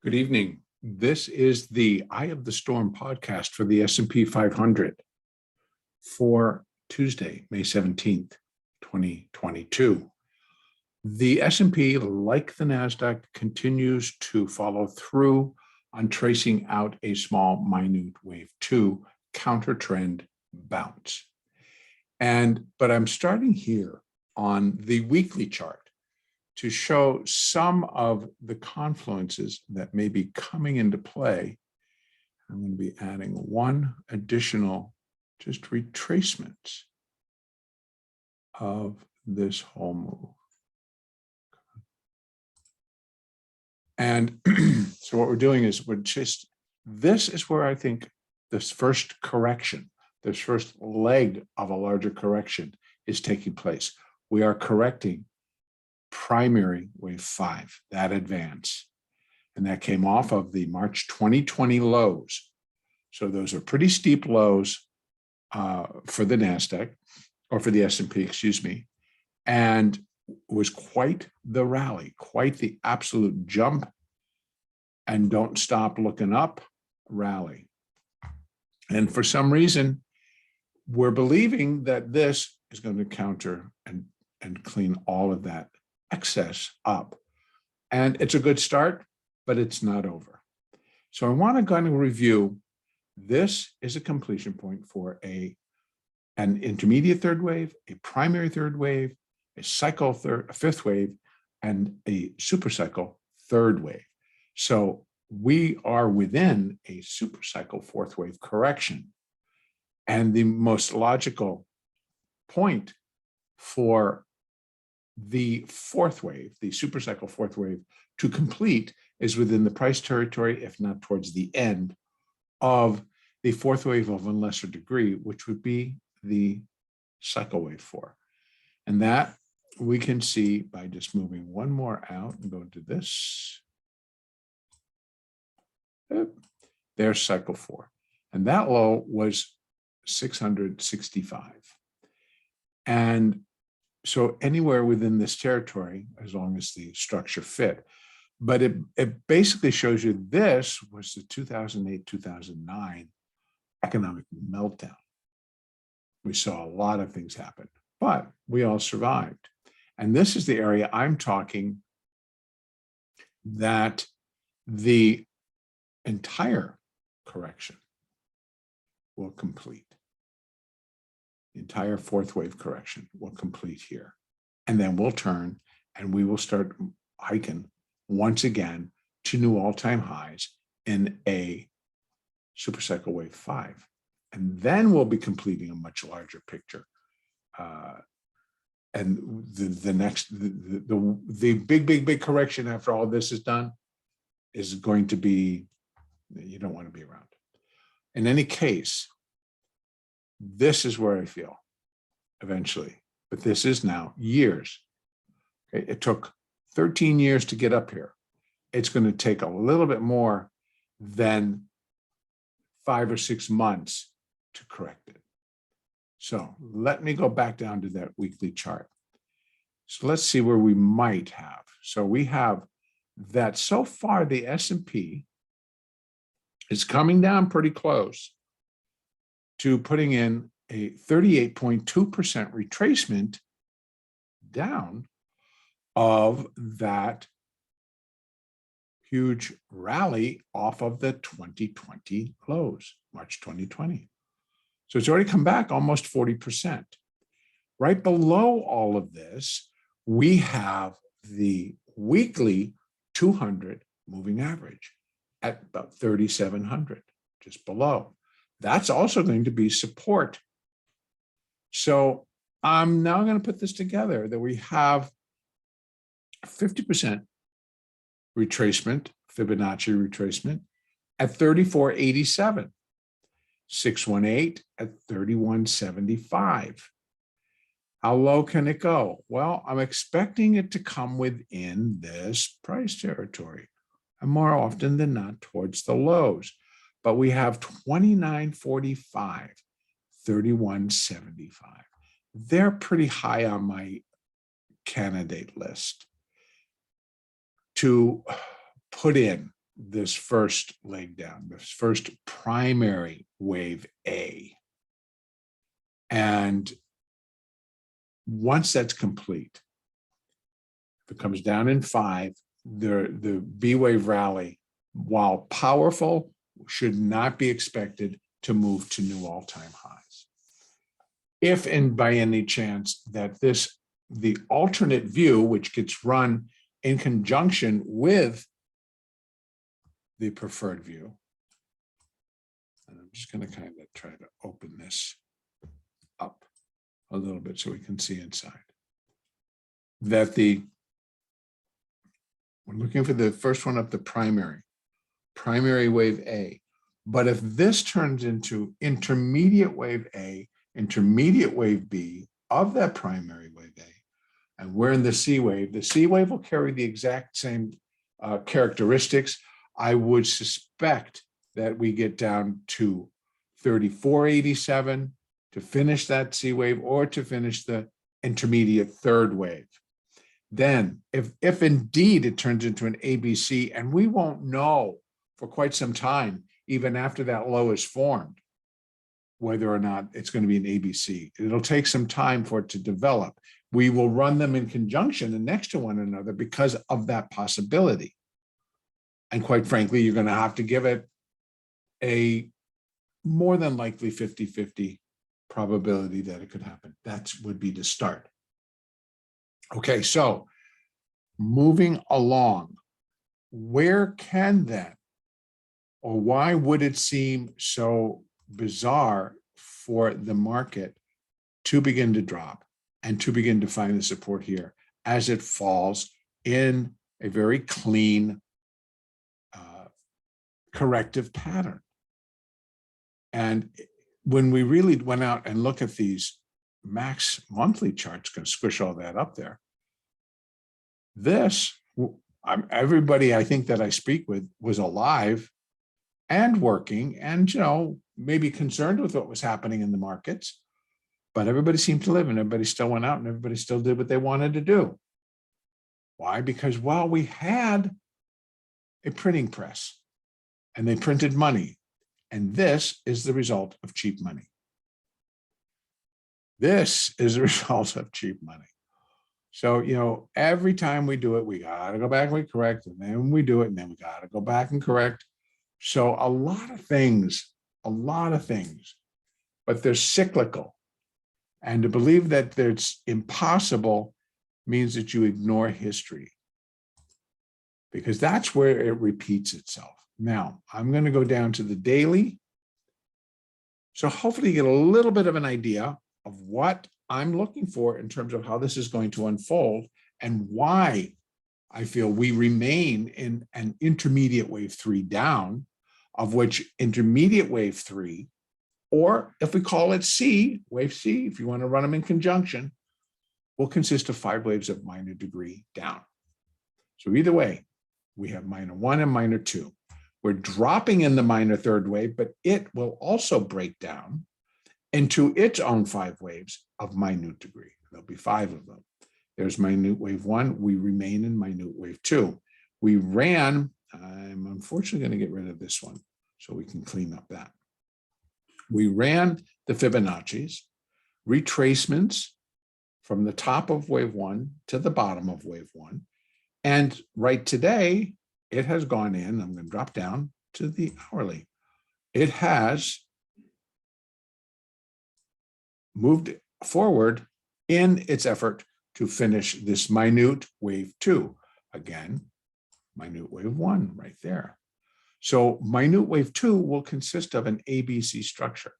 Good evening. This is the Eye of the Storm podcast for the S&P 500 for Tuesday, May 17th, 2022. The S&P, like the NASDAQ, continues to follow through on tracing out a small, minute wave 2 counter trend bounce. But I'm starting here on the weekly chart to show some of the confluences that may be coming into play. I'm going to be adding one additional just retracement of this whole move. And so what we're doing is this is where I think this first correction, this first leg of a larger correction is taking place. We are correcting primary wave 5, that advance. And that came off of the March 2020 lows. So those are pretty steep lows for the NASDAQ, or for the S&P, excuse me. And was quite the rally, quite the absolute jump and don't stop looking up rally. And for some reason, we're believing that this is going to counter and clean all of that excess up. And it's a good start, but it's not over. So I want to kind of review, this is a completion point for an intermediate third wave, a primary third wave, a fifth wave, and a super cycle third wave. So we are within a super cycle fourth wave correction. And the most logical point for the fourth wave, the supercycle fourth wave, to complete is within the price territory, if not towards the end of the fourth wave of a lesser degree, which would be the cycle wave 4. And that we can see by just moving one more out and go to this. There's cycle 4. And that low was 665. And so anywhere within this territory, as long as the structure fit. But it basically shows you this was the 2008-2009 economic meltdown. We saw a lot of things happen, but we all survived. And this is the area I'm talking that the entire correction will complete. The entire fourth wave correction will complete here. And then we'll turn and we will start hiking once again to new all-time highs in a supercycle wave 5. And then we'll be completing a much larger picture. And the big correction after all this is done is going to be, you don't want to be around. In any case, this is where I feel eventually, but this is now years. Okay? It took 13 years to get up here. It's going to take a little bit more than 5 or 6 months to correct it. So let me go back down to that weekly chart. So let's see where we might have. So we have that so far the S&P is coming down pretty close to putting in a 38.2% retracement down of that huge rally off of the 2020 lows, March 2020. So it's already come back almost 40%. Right below all of this, we have the weekly 200 moving average at about 3,700, just below. That's also going to be support. So I'm now going to put this together that we have 50% retracement, Fibonacci retracement at 3487, 618 at 3175. How low can it go? Well, I'm expecting it to come within this price territory, and more often than not towards the lows. But we have 2945, 3175. They're pretty high on my candidate list to put in this first leg down, this first primary wave A. And once that's complete, if it comes down in 5, the B wave rally, while powerful, should not be expected to move to new all-time highs. If and by any chance that the alternate view, which gets run in conjunction with the preferred view, and I'm just going to kind of try to open this up a little bit so we can see inside, that we're looking for the first one up, the primary wave A. But if this turns into intermediate wave A, intermediate wave B of that primary wave A, and we're in the C wave will carry the exact same characteristics. I would suspect that we get down to 3487 to finish that C wave, or to finish the intermediate third wave. Then if indeed it turns into an ABC, and we won't know for quite some time, even after that low is formed, whether or not it's going to be an ABC. It'll take some time for it to develop. We will run them in conjunction and next to one another because of that possibility. And quite frankly, you're going to have to give it a more than likely 50-50 probability that it could happen. That would be the start. Okay, so moving along, where can then, or why would it seem so bizarre for the market to begin to drop and to begin to find the support here as it falls in a very clean corrective pattern? And when we really went out and look at these max monthly charts, going to squish all that up there, everybody I think that I speak with was alive and working and, maybe concerned with what was happening in the markets, but everybody seemed to live and everybody still went out and everybody still did what they wanted to do. Why? Because, we had a printing press and they printed money, and this is the result of cheap money. This is the result of cheap money. So, every time we do it, we got to go back and we correct, and then we do it, and then we got to go back and correct. So a lot of things, but they're cyclical. And to believe that it's impossible means that you ignore history, because that's where it repeats itself. Now, I'm going to go down to the daily. So hopefully you get a little bit of an idea of what I'm looking for in terms of how this is going to unfold and why I feel we remain in an intermediate wave 3 down, of which intermediate wave 3, or if we call it C, wave C, if you want to run them in conjunction, will consist of 5 waves of minor degree down. So either way, we have minor 1 and minor 2. We're dropping in the minor third wave, but it will also break down into its own 5 waves of minute degree. There'll be 5 of them. There's minute wave 1. We remain in minute wave 2. We ran, I'm unfortunately going to get rid of this one so we can clean up that. We ran the Fibonacci's, retracements from the top of wave 1 to the bottom of wave 1. And right today, it has gone in, I'm going to drop down to the hourly. It has moved forward in its effort to finish this minute wave 2. Again, minute wave 1 right there. So minute wave 2 will consist of an ABC structure.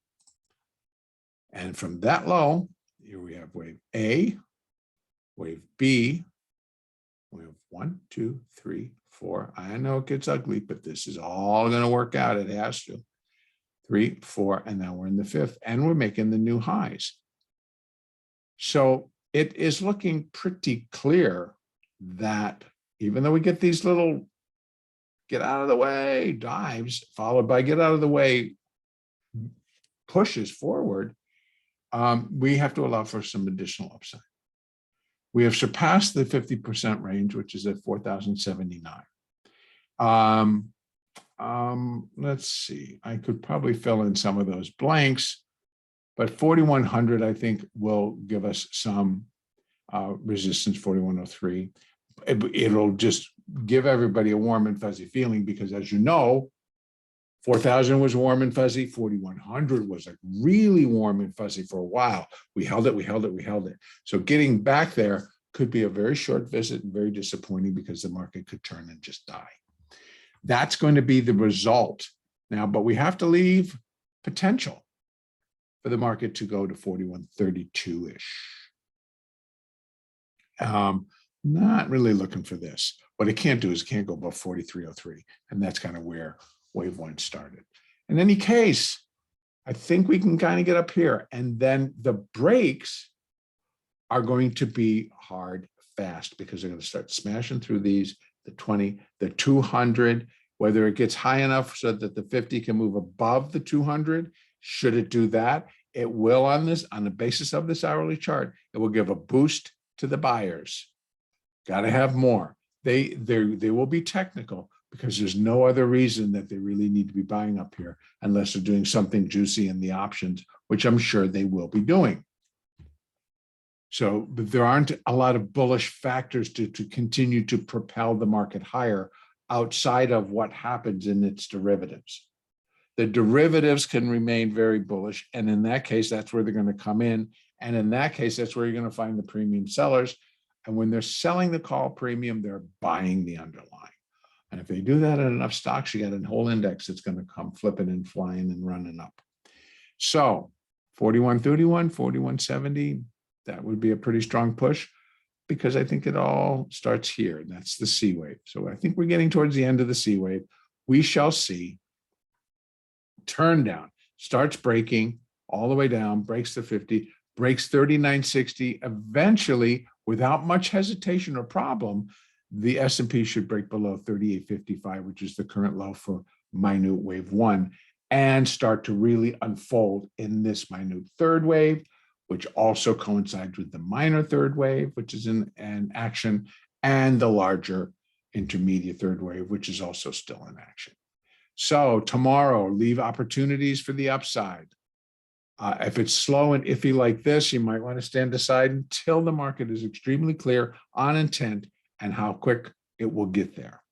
And from that low, here we have wave A, wave B, wave 1, 2, 3, 4. I know it gets ugly, but this is all going to work out. It has to. 3, 4, and now we're in the 5th, and we're making the new highs. So it is looking pretty clear that even though we get these little get out of the way dives, followed by get out of the way pushes forward, we have to allow for some additional upside. We have surpassed the 50% range, which is at 4,079. Let's see. I could probably fill in some of those blanks, but 4,100, I think, will give us some resistance, 4,103. It'll just give everybody a warm and fuzzy feeling because, as you know, 4,000 was warm and fuzzy. 4,100 was like really warm and fuzzy for a while. We held it, we held it, we held it. So getting back there could be a very short visit and very disappointing because the market could turn and just die. That's going to be the result now, but we have to leave potential for the market to go to 4132-ish. Not really looking for this. What it can't do is it can't go above 4303, and that's kind of where wave one started. In any case, I think we can kind of get up here, and then the breaks are going to be hard, fast, because they're going to start smashing through these, the 20, the 200, whether it gets high enough so that the 50 can move above the 200. Should it do that, it will on the basis of this hourly chart, it will give a boost to the buyers. Got to have more. They will be technical because there's no other reason that they really need to be buying up here unless they're doing something juicy in the options, which I'm sure they will be doing. So, but there aren't a lot of bullish factors to continue to propel the market higher outside of what happens in its derivatives. The derivatives can remain very bullish, and in that case, that's where they're going to come in. And in that case, that's where you're going to find the premium sellers. And when they're selling the call premium, they're buying the underlying. And if they do that in enough stocks, you got a whole index that's going to come flipping and flying and running up. So 4131, 4170, that would be a pretty strong push because I think it all starts here, and that's the C wave. So I think we're getting towards the end of the C wave. We shall see. Turn down, starts breaking all the way down, breaks the 50, breaks 3960. Eventually, without much hesitation or problem, the S&P should break below 3855, which is the current low for minute wave one, and start to really unfold in this minute third wave, which also coincides with the minor third wave, which is in action, and the larger intermediate third wave, which is also still in action. So tomorrow, leave opportunities for the upside. If it's slow and iffy like this, you might want to stand aside until the market is extremely clear on intent and how quick it will get there.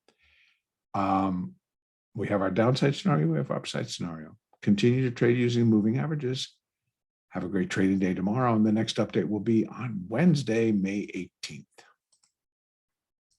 We have our downside scenario, we have our upside scenario. Continue to trade using moving averages. Have a great trading day tomorrow, and the next update will be on Wednesday, May 18th.